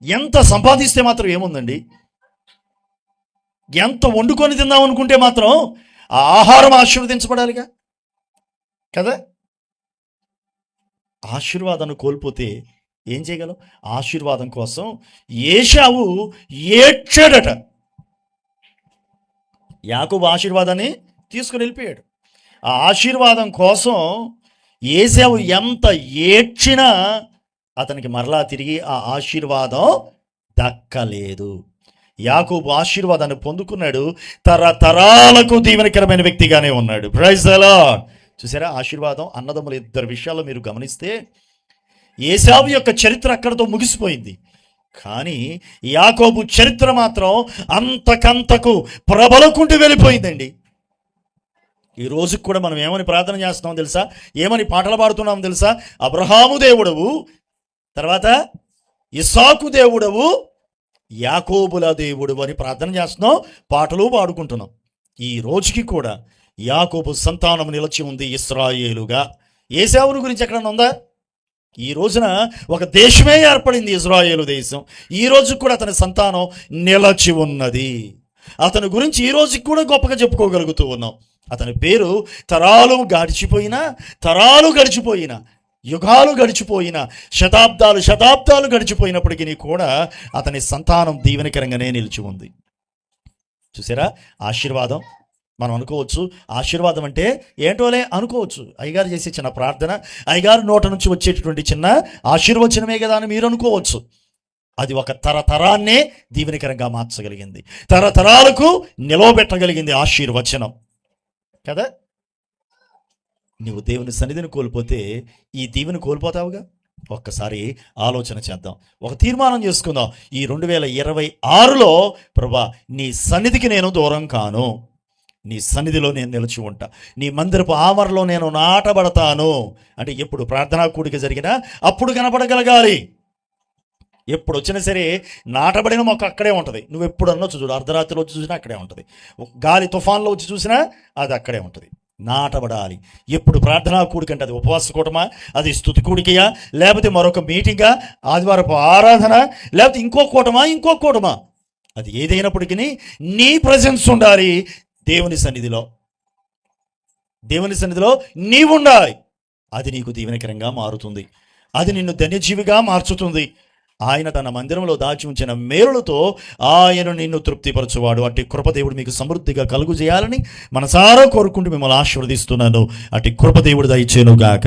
ఎంత సంపాదిస్తే మాత్రం ఏముందండి? ఎంత వండుకొని తిందాం అనుకుంటే మాత్రం ఆ ఆహారం ఆశీర్వదించబడాలిగా కదా. ఆశీర్వాదాన్ని కోల్పోతే ఏం చేయగలం? ఆశీర్వాదం కోసం ఏశావు ఏడ్చాడట. యాకోబు ఆశీర్వాదాన్ని తీసుకుని వెళ్ళిపోయాడు. ఆ ఆశీర్వాదం కోసం ఏశావు ఎంత ఏడ్చినా అతనికి మరలా తిరిగి ఆ ఆశీర్వాదం దక్కలేదు. యాకోబు ఆశీర్వాదాన్ని పొందుకున్నాడు, తరతరాలకు దీవెనకరమైన వ్యక్తిగానే ఉన్నాడు. Praise the lord. చూసారా, ఆశీర్వాదం అన్నదమ్ముల ఇద్దరు విషయాల్లో మీరు గమనిస్తే ఏశావు యొక్క చరిత్ర అక్కడితో ముగిసిపోయింది. కానీ యాకోబు చరిత్ర మాత్రం అంతకంతకు ప్రబలకుంటూ వెళ్ళిపోయిందండి. ఈ రోజుకి కూడా మనం ఏమని ప్రార్థన చేస్తున్నాం తెలుసా? ఏమని పాటలు పాడుతున్నాం తెలుసా? అబ్రహాము దేవుడవు, తర్వాత ఇస్సాకు దేవుడవు, యాకోబుల దేవుడు అని ప్రార్థన చేస్తున్నాం, పాటలు పాడుకుంటున్నాం. ఈ రోజుకి కూడా యాకోబు సంతానం నిలిచి ఉంది ఇశ్రాయేలుగా. ఏశావుని గురించి ఎక్కడన్నా ఉందా? ఈ రోజున ఒక దేశమే ఏర్పడింది, ఇశ్రాయేలు దేశం. ఈ రోజు కూడా అతని సంతానం నిలచి ఉన్నది. అతని గురించి ఈ రోజుకి కూడా గొప్పగా చెప్పుకోగలుగుతూ ఉన్నాం. అతని పేరు తరాలు గడిచిపోయినా యుగాలు గడిచిపోయిన శతాబ్దాలు గడిచిపోయినప్పటికీ కూడా అతని సంతానం దీవెనకరంగానే నిలిచి ఉంది. చూసారా, ఆశీర్వాదం. మనం అనుకోవచ్చు ఆశీర్వాదం అంటే ఏంటోలే అనుకోవచ్చు. అయ్యగారు చేసే చిన్న ప్రార్థన, అయ్యగారు నోట నుంచి వచ్చేటటువంటి చిన్న ఆశీర్వచనమే కదా అని మీరు అనుకోవచ్చు. అది ఒక తరతరాన్నే దీవెనకరంగా మార్చగలిగింది, తరతరాలకు నిలవబెట్టగలిగింది ఆశీర్వచనం కదా. నువ్వు దేవుని సన్నిధిని కోల్పోతే ఈ దీవెని కోల్పోతావుగా. ఒక్కసారి ఆలోచన చేద్దాం, ఒక తీర్మానం చేసుకుందాం. ఈ 2026లో ప్రభా నీ సన్నిధికి నేను దూరం కాను, నీ సన్నిధిలో నేను నిలిచి ఉంటా, నీ మందిరపు ఆవరణలో నేను నాటబడతాను. అంటే ఎప్పుడు ప్రార్థనా కూడిక జరిగినా అప్పుడు కనపడగలగాలి. ఎప్పుడు వచ్చినా సరే నాటబడిన మొక్క అక్కడే ఉంటుంది. నువ్వు ఎప్పుడు అన్నో చూడు, అర్ధరాత్రిలో వచ్చి చూసినా అక్కడే ఉంటుంది, గాలి తుఫాన్లో వచ్చి చూసినా అది అక్కడే ఉంటుంది. నాటబడాలి. ఎప్పుడు ప్రార్థనా కూడికంటే అది ఉపవాస కూటమా, అది స్తుతి కూడికయా, లేకపోతే మరొక మీటింగా, ఆదివారపు ఆరాధన, లేకపోతే ఇంకో కూటమా, అది ఏదైనప్పటికీ నీ ప్రజెన్స్ ఉండాలి. దేవుని సన్నిధిలో నీవు ఉండాలి. అది నీకు దీవెనకరంగా మారుతుంది, అది నిన్ను ధన్యజీవిగా మార్చుతుంది. ఆయన తన మందిరంలో దాచి ఉంచిన మేలులతో ఆయన నిన్ను తృప్తిపరచువాడు. అట్టి కృపదేవుడు మీకు సమృద్ధిగా కలుగు చేయాలని మనసారా కోరుకుంటూ మిమ్మల్ని ఆశీర్వదిస్తున్నాను. అట్టి కృపదేవుడు దయచేయును గాక.